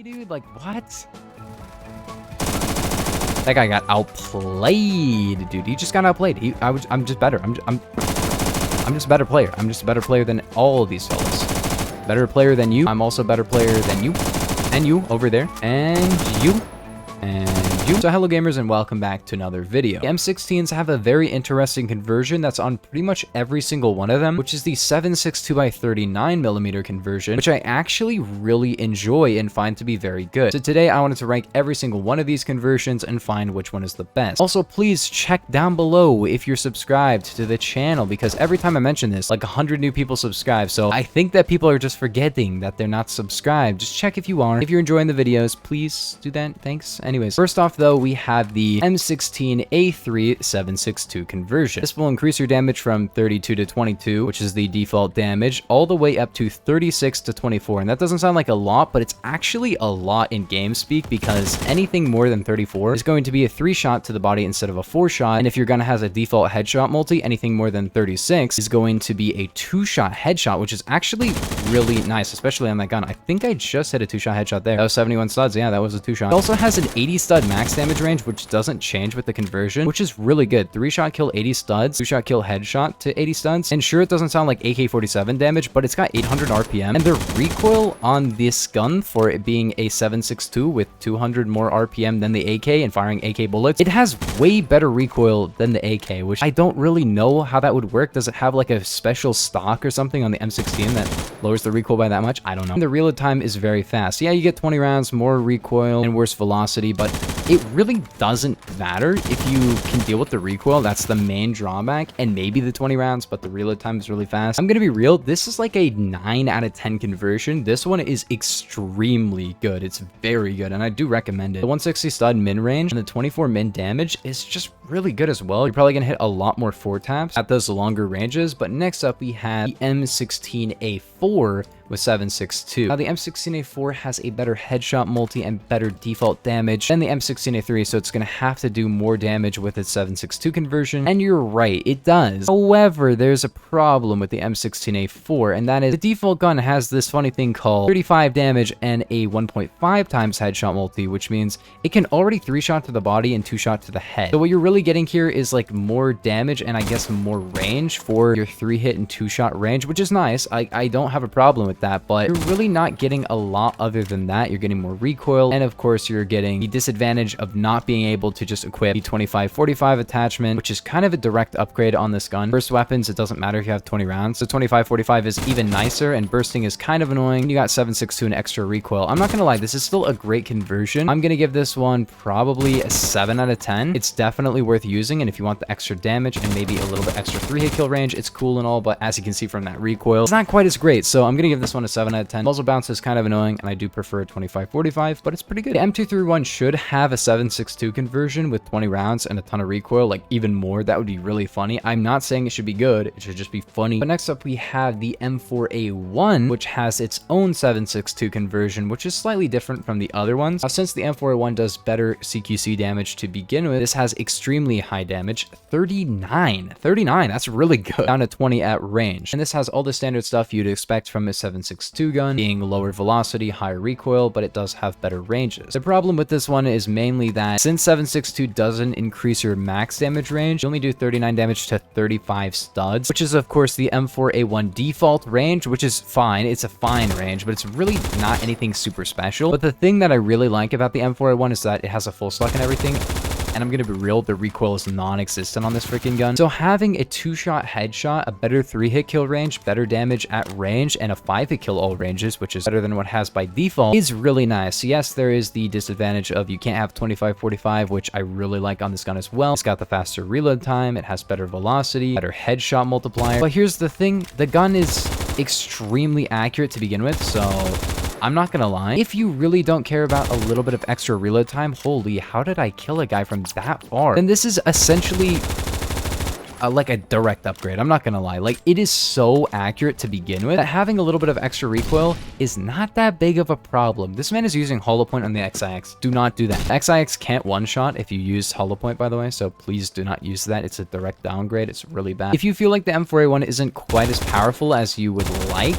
dude. Like, what? That guy got outplayed, dude. He just got outplayed. I'm just better. I'm just a better player. I'm just a better player than all of these fellas. Better player than you. I'm also a better player than you. And you over there. And you. And you. So hello gamers and welcome back to another video. The M16s have a very interesting conversion that's on pretty much every single one of them, which is the 7.62x39mm conversion, which I actually really enjoy and find to be very good. So today I wanted to rank every single one of these conversions and find which one is the best. Also, please check down below if you're subscribed to the channel, because every time I mention this, like 100 new people subscribe. So I think that people are just forgetting that they're not subscribed. Just check if you are. If you're enjoying the videos, please do that. Thanks. Anyways, first off though, we have the M16 A3 7.62 conversion. This will increase your damage from 32 to 22, which is the default damage, all the way up to 36 to 24. And that doesn't sound like a lot, but it's actually a lot in game speak, because anything more than 34 is going to be a 3-shot to the body instead of a 4-shot. And if your gun has a default headshot multi, anything more than 36 is going to be a 2-shot headshot, which is actually really nice, especially on that gun. I think I just hit a 2-shot headshot there. That was 71 studs. Yeah, that was a 2-shot. It also has an 80 stud max damage range, which doesn't change with the conversion, which is really good. 3-shot kill 80 studs, 2-shot kill headshot to 80 studs. And sure, it doesn't sound like AK-47 damage, but it's got 800 RPM, and the recoil on this gun, for it being a 7.62 with 200 more RPM than the AK and firing AK bullets, it has way better recoil than the AK, which I don't really know how that would work. Does it have like a special stock or something on the M16 that lowers the recoil by that much? I don't know. And the reload time is very fast. Yeah, you get 20 rounds, more recoil, and worse velocity, but it really doesn't matter if you can deal with the recoil. That's the main drawback, and maybe the 20 rounds, but the reload time is really fast. I'm gonna be real, this is like a 9 out of 10 conversion. This one is extremely good. It's very good, and I do recommend it. The 160 stud min range and the 24 min damage is just really good as well. You're probably gonna hit a lot more 4-taps at those longer ranges. But next up, we have the M16A4 with 7.62. Now the M16A4 has a better headshot multi and better default damage than the M16A3, so it's going to have to do more damage with its 7.62 conversion, and you're right, it does. However, there's a problem with the M16A4, and that is the default gun has this funny thing called 35 damage and a 1.5 times headshot multi, which means it can already 3-shot to the body and 2-shot to the head. So what you're really getting here is like more damage and I guess more range for your 3-hit and 2-shot range, which is nice. I don't have a problem with that, but you're really not getting a lot other than that. You're getting more recoil, and of course you're getting the disadvantage of not being able to just equip the 25-45 attachment, which is kind of a direct upgrade on this gun. Burst weapons, it doesn't matter if you have 20 rounds. So 25-45 is even nicer, and bursting is kind of annoying. You got 7.62 and extra recoil. I'm not gonna lie, this is still a great conversion. I'm gonna give this one probably a 7 out of 10. It's definitely worth using, and if you want the extra damage and maybe a little bit extra 3-hit kill range, it's cool and all, but as you can see from that recoil, it's not quite as great. So I'm gonna give this one a 7 out of 10. Muzzle bounce is kind of annoying, and I do prefer 25-45, but it's pretty good. The M231 should have a 7.62 conversion with 20 rounds and a ton of recoil, like even more. That would be really funny. I'm not saying it should be good, it should just be funny. But next up, we have the M4A1, which has its own 7.62 conversion, which is slightly different from the other ones. Now, since the M4A1 does better CQC damage to begin with, this has extremely high damage, 39, that's really good, down to 20 at range. And this has all the standard stuff you'd expect from a 7.62 gun, being lower velocity, higher recoil, but it does have better ranges. The problem with this one is mainly that since 7.62 doesn't increase your max damage range, you only do 39 damage to 35 studs, which is of course the M4A1 default range, which is fine. It's a fine range, but it's really not anything super special. But the thing that I really like about the M4A1 is that it has a full stock and everything. And I'm gonna be real, the recoil is non-existent on this freaking gun. So having a 2-shot headshot, a better 3-hit kill range, better damage at range, and a 5-hit kill all ranges, which is better than what it has by default, is really nice. Yes, there is the disadvantage of you can't have 25-45, which I really like on this gun as well. It's got the faster reload time, it has better velocity, better headshot multiplier. But here's the thing, the gun is extremely accurate to begin with, so I'm not gonna lie, if you really don't care about a little bit of extra reload time, holy, how did I kill a guy from that far? And this is essentially like a direct upgrade. I'm not gonna lie, like it is so accurate to begin with that having a little bit of extra recoil is not that big of a problem. This man is using hollow point on the XIX. Do not do that. XIX can't one-shot if you use hollow point, by the way, so please do not use that. It's a direct downgrade. It's really bad. If you feel like the M4A1 isn't quite as powerful as you would like,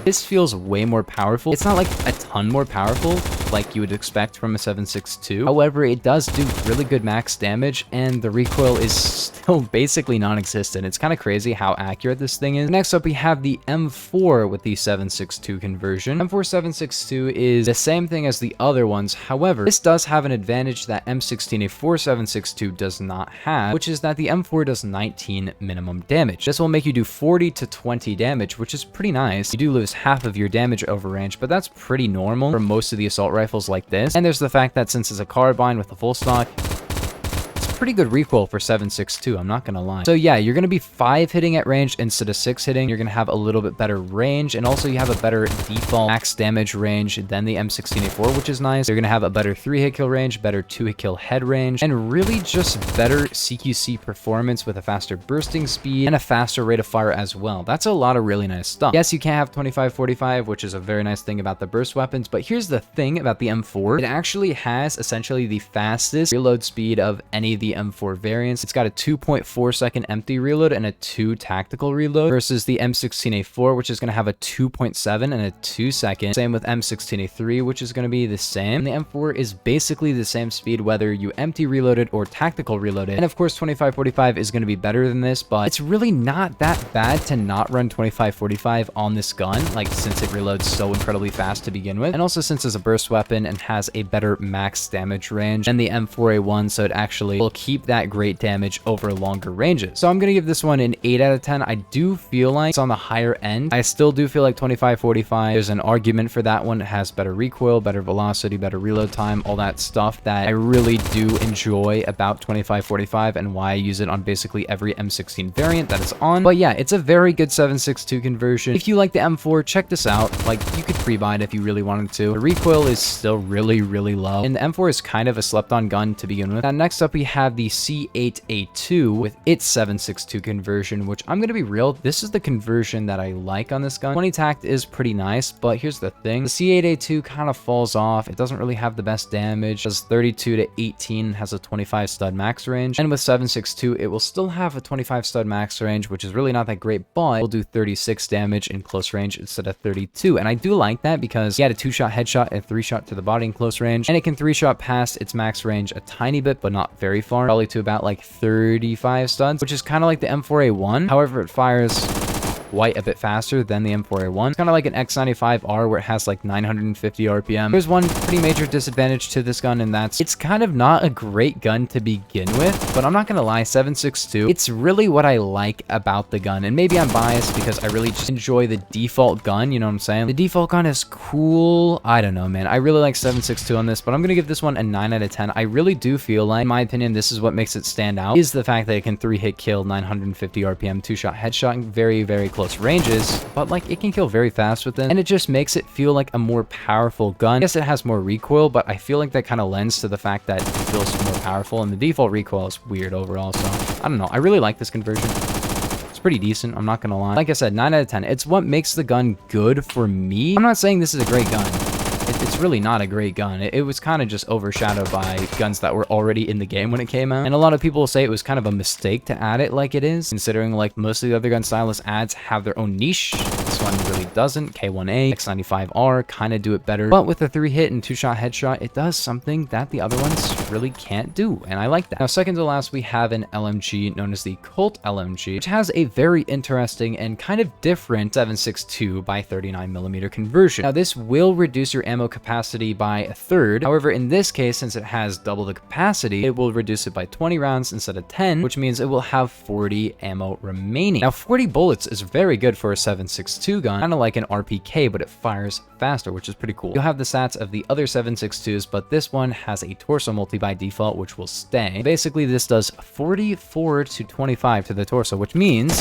this feels way more powerful. It's not like a ton more powerful, like you would expect from a 7.62. However, it does do really good max damage, and the recoil is still basically non-existent. It's kind of crazy how accurate this thing is. Next up, we have the M4 with the 7.62 conversion. M4 7.62 is the same thing as the other ones. However, this does have an advantage that M16A4 7.62 does not have, which is that the M4 does 19 minimum damage. This will make you do 40 to 20 damage, which is pretty nice. You do lose half of your damage over range, but that's pretty normal for most of the assault rifles like this. And there's the fact that since it's a carbine with a full stock, pretty good recoil for 7.62, I'm not gonna lie. So yeah, you're gonna be 5 hitting at range instead of 6 hitting. You're gonna have a little bit better range, and also you have a better default max damage range than the M16A4, which is nice. You're gonna have a better 3-hit kill range, better 2-hit kill head range, and really just better CQC performance with a faster bursting speed and a faster rate of fire as well. That's a lot of really nice stuff. Yes, you can't have 25-45, which is a very nice thing about the burst weapons, but here's the thing about the M4. It actually has essentially the fastest reload speed of any of the M4 variants. It's got a 2.4 second empty reload and a 2 tactical reload versus the M16A4, which is going to have a 2.7 and a 2 second. Same with M16A3, which is going to be the same. And the M4 is basically the same speed whether you empty reloaded or tactical reloaded. And of course 25-45 is going to be better than this, but it's really not that bad to not run 25-45 on this gun, like since it reloads so incredibly fast to begin with, and also since it's a burst weapon and has a better max damage range than the M4A1, so it actually will keep that great damage over longer ranges. So I'm gonna give this one an 8 out of 10. I do feel like it's on the higher end. I still do feel like 25-45, there's an argument for that one. It has better recoil, better velocity, better reload time, all that stuff that I really do enjoy about 25-45 and why I use it on basically every M16 variant that it's on. But yeah, it's a very good 7.62 conversion. If you like the M4, check this out. Like, you could pre-buy it if you really wanted to. The recoil is still really, really low, and the M4 is kind of a slept-on gun to begin with. Now, next up, we have the C8A2 with its 7.62 conversion, which I'm going to be real, this is the conversion that I like on this gun. 20 tact is pretty nice, but here's the thing. The C8A2 kind of falls off. It doesn't really have the best damage. It does 32 to 18, has a 25 stud max range. And with 7.62, it will still have a 25 stud max range, which is really not that great, but will do 36 damage in close range instead of 32. And I do like that because you had a 2-shot headshot and 3-shot to the body in close range, and it can 3-shot past its max range a tiny bit, but not very far, probably to about like 35 studs, which is kind of like the M4A1. However, it fires quite a bit faster than the M4A1. It's kind of like an X95R where it has like 950 RPM. There's one pretty major disadvantage to this gun, and that's it's kind of not a great gun to begin with, but I'm not gonna lie, 7.62, it's really what I like about the gun. And maybe I'm biased because I really just enjoy the default gun, you know what I'm saying? The default gun is cool. I don't know, man. I really like 7.62 on this, but I'm gonna give this one a 9 out of 10. I really do feel like, in my opinion, this is what makes it stand out, is the fact that it can 3-hit kill, 950 RPM, 2-shot headshot, very, very close ranges, but like it can kill very fast with it, and it just makes it feel like a more powerful gun. Yes, it has more recoil, but I feel like that kind of lends to the fact that it feels more powerful, and the default recoil is weird overall. So I don't know, I really like this conversion. It's pretty decent, I'm not gonna lie. Like I said, 9 out of 10. It's what makes the gun good for me. I'm not saying this is a great gun. It's really not a great gun. It was kind of just overshadowed by guns that were already in the game when it came out. And a lot of people will say it was kind of a mistake to add it like it is, considering like most of the other gun stylus ads have their own niche. This one really doesn't. K1A, X95R kind of do it better. But with the 3-hit and 2-shot headshot, it does something that the other ones really can't do. And I like that. Now, second to last, we have an LMG known as the Colt LMG, which has a very interesting and kind of different 7.62 by 39mm conversion. Now, this will reduce your ammo capacity by 1/3. However, in this case, since it has double the capacity, it will reduce it by 20 rounds instead of 10, which means it will have 40 ammo remaining. Now, 40 bullets is very good for a 7.62 gun, kind of like an RPK, but it fires faster, which is pretty cool. You'll have the stats of the other 7.62s, but this one has a torso multi by default, which will stay. Basically, this does 44 to 25 to the torso, which means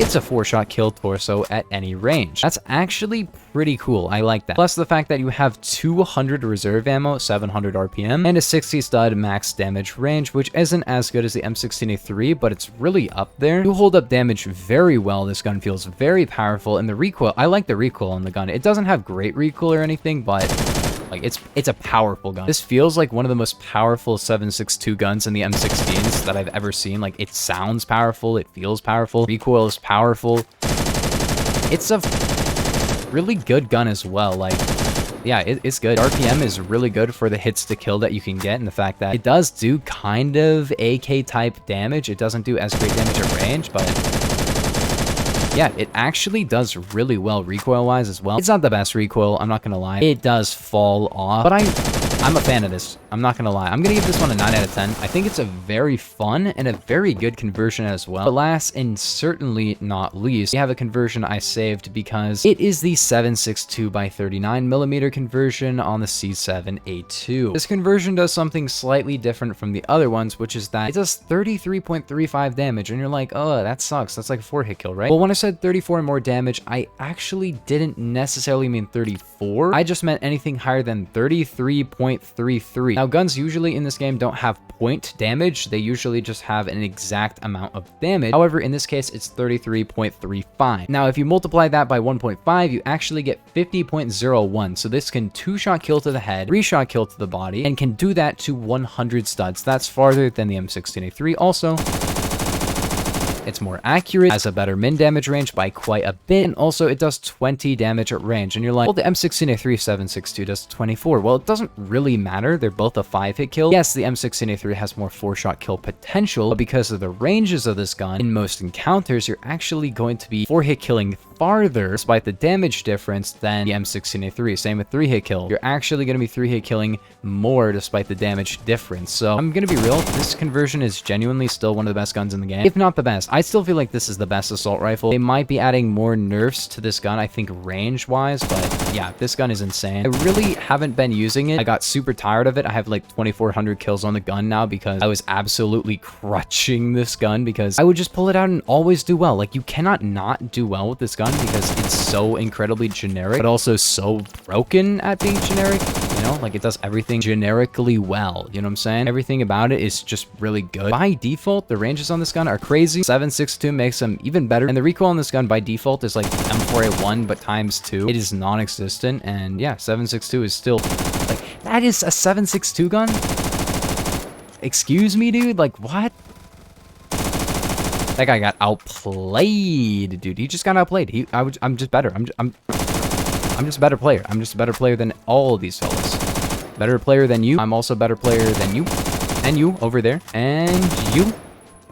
it's a 4-shot kill torso at any range. That's actually pretty cool. I like that. Plus the fact that you have 200 reserve ammo, 700 RPM, and a 60 stud max damage range, which isn't as good as the M16A3, but it's really up there. You hold up damage very well. This gun feels very powerful, and the recoil, I like the recoil on the gun. It doesn't have great recoil or anything, but like it's a powerful gun. This feels like one of the most powerful 7.62 guns in the M16s that I've ever seen. Like, it sounds powerful, it feels powerful, recoil is powerful. It's a really good gun as well. Like, yeah, it's good. RPM is really good for the hits to kill that you can get, and the fact that it does do kind of AK type damage. It doesn't do as great damage at range, but yeah, it actually does really well recoil-wise as well. It's not the best recoil, I'm not gonna lie. It does fall off, but I'm a fan of this. I'm not gonna lie. I'm gonna give this one a 9 out of 10. I think it's a very fun and a very good conversion as well. But last and certainly not least, we have a conversion I saved because it is the 7.62 by 39mm conversion on the C7A2. This conversion does something slightly different from the other ones, which is that it does 33.35 damage, and you're like, oh, that sucks. That's like a 4-hit kill, right? Well, when I said 34 more damage, I actually didn't necessarily mean 34. I just meant anything higher than 33.33. Now, guns usually in this game don't have point damage. They usually just have an exact amount of damage. However, in this case, it's 33.35. Now, if you multiply that by 1.5, you actually get 50.01. So this can 2-shot kill to the head, 3-shot kill to the body, and can do that to 100 studs. That's farther than the M16A3 also. It's more accurate, has a better min damage range by quite a bit, and also it does 20 damage at range. And you're like, well, the M16A3 7.62 does 24. Well, it doesn't really matter. They're both a 5-hit kill. Yes, the M16A3 has more 4-shot kill potential, but because of the ranges of this gun, in most encounters, you're actually going to be 4-hit killing farther, despite the damage difference, than the M16A3. Same with 3-hit kill. You're actually going to be 3-hit killing more despite the damage difference. So I'm going to be real. This conversion is genuinely still one of the best guns in the game, if not the best. I still feel like this is the best assault rifle. They might be adding more nerfs to this gun, I think, range-wise, but yeah, this gun is insane. I really haven't been using it. I got super tired of it. I have like 2,400 kills on the gun now because I was absolutely crutching this gun because I would just pull it out and always do well. Like, you cannot not do well with this gun because it's so incredibly generic, but also so broken at being generic. You know, like, it does everything generically well. You know what I'm saying? Everything about it is just really good. By default, the ranges on this gun are crazy. 7.62 makes them even better. And the recoil on this gun by default is like M4A1, but times 2. It is non-existent. And yeah, 7.62 is still like, that is a 7.62 gun? Excuse me, dude? Like, what? That guy got outplayed, dude. He just got outplayed. I'm just better. I'm just a better player. I'm just a better player than all of these fellas. Better player than you. I'm also a better player than you. And you over there. And you.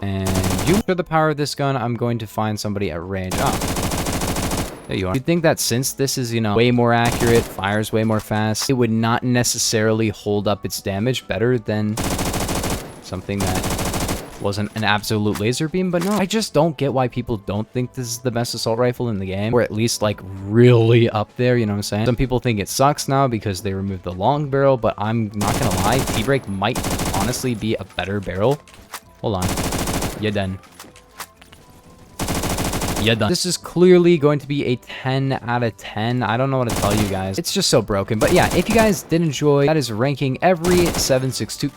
And you. For the power of this gun, I'm going to find somebody at range. Oh. There you are. You'd think that since this is, you know, way more accurate, fires way more fast, it would not necessarily hold up its damage better than something that wasn't an absolute laser beam, but no, I just don't get why people don't think this is the best assault rifle in the game, or at least like really up there, you know what I'm saying? Some people think it sucks now because they removed the long barrel, but I'm not gonna lie, T-Break might honestly be a better barrel. Hold on. You're done. You're done. This is clearly going to be a 10 out of 10. I don't know what to tell you guys. It's just so broken. But yeah, if you guys did enjoy, that is ranking every 7.62.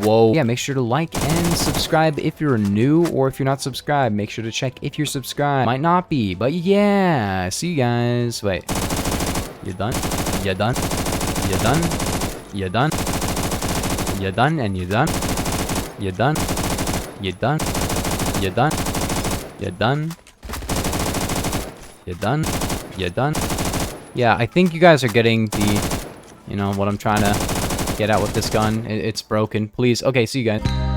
Whoa. Yeah, make sure to like and subscribe if you're new, or if you're not subscribed, make sure to check if you're subscribed. Might not be, but yeah. See you guys. Wait. You're done? You're done? You're done? You're done? You're done and you're done? You're done? You're done? You're done? You're done? You're done? You're done? Yeah, I think you guys are getting the, you know, what I'm trying to get at with this gun. It's broken. Please. Okay, see you guys.